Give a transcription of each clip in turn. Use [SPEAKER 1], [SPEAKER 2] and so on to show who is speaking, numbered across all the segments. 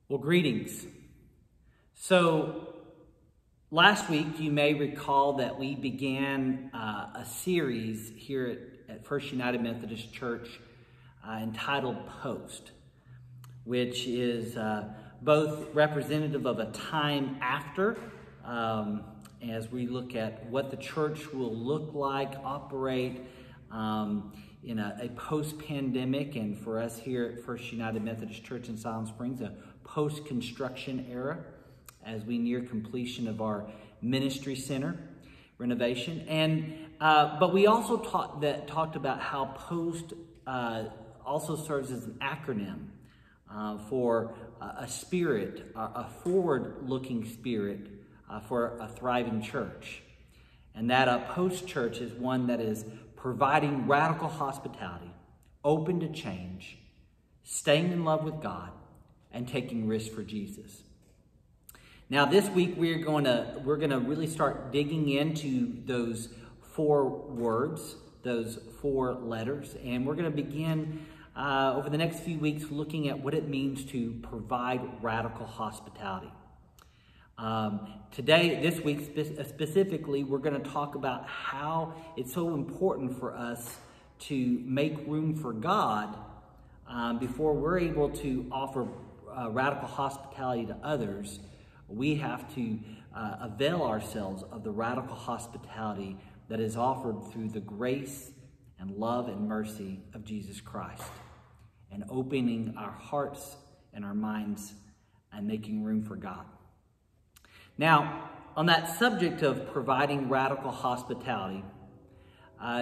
[SPEAKER 1] Well, greetings. So last week, you may recall that we began a series here at First United Methodist Church entitled Post, which is both representative of a time after, as we look at what the church will look like, operate in a post-pandemic, and for us here at First United Methodist Church in Silent Springs, a post-construction era as we near completion of our ministry center renovation. But we also talked about how post also serves as an acronym for a spirit, a forward-looking spirit for a thriving church. And that a post church is one that is providing radical hospitality, open to change, staying in love with God, and taking risks for Jesus. Now, this week we're going to really start digging into those four words, those four letters, and we're going to begin over the next few weeks looking at what it means to provide radical hospitality. This week specifically, we're going to talk about how it's so important for us to make room for God before we're able to offer radical hospitality to others. We have to avail ourselves of the radical hospitality that is offered through the grace and love and mercy of Jesus Christ, and opening our hearts and our minds and making room for God. Now, on that subject of providing radical hospitality,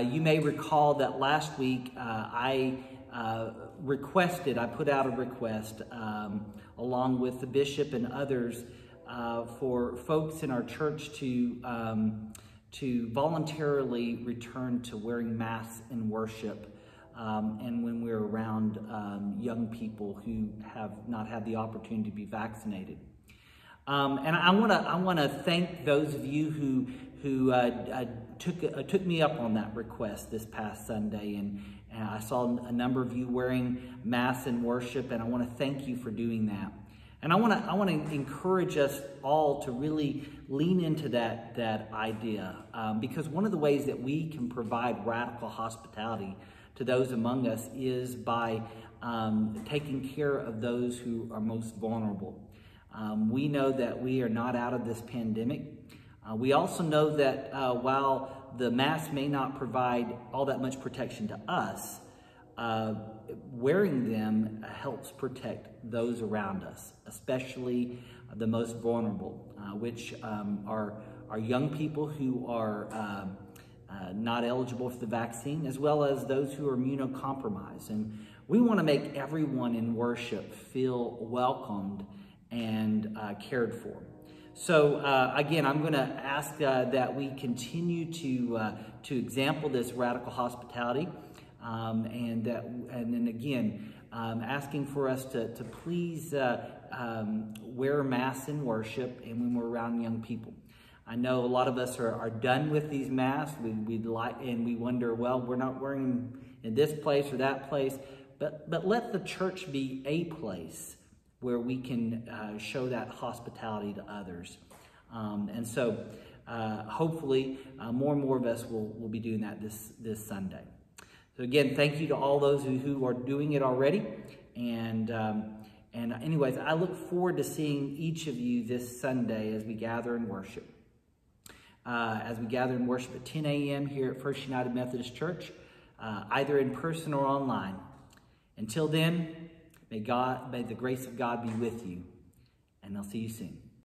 [SPEAKER 1] you may recall that last week I put out a request along with the bishop and others for folks in our church to voluntarily return to wearing masks in worship and when we're around young people who have not had the opportunity to be vaccinated. And I want to thank those of you who took me up on that request this past Sunday, and I saw a number of you wearing masks in worship, and I want to thank you for doing that. And I want to encourage us all to really lean into that idea, because one of the ways that we can provide radical hospitality to those among us is by taking care of those who are most vulnerable. We know that we are not out of this pandemic. We also know that while the mask may not provide all that much protection to us, wearing them helps protect those around us, especially the most vulnerable, which are young people who are not eligible for the vaccine, as well as those who are immunocompromised. And we want to make everyone in worship feel welcomed and cared for. So again, I'm going to ask that we continue to example this radical hospitality, and then again, asking for us to please wear masks in worship and when we're around young people. I know a lot of us are done with these masks. We wonder, well, we're not wearing them in this place or that place, but let the church be a place where we can show that hospitality to others. And so hopefully more and more of us will be doing that this Sunday. So again, thank you to all those who are doing it already. And anyways, I look forward to seeing each of you this Sunday as we gather and worship. As we gather and worship at 10 a.m. here at First United Methodist Church, either in person or online. Until then, may the grace of God be with you, and I'll see you soon.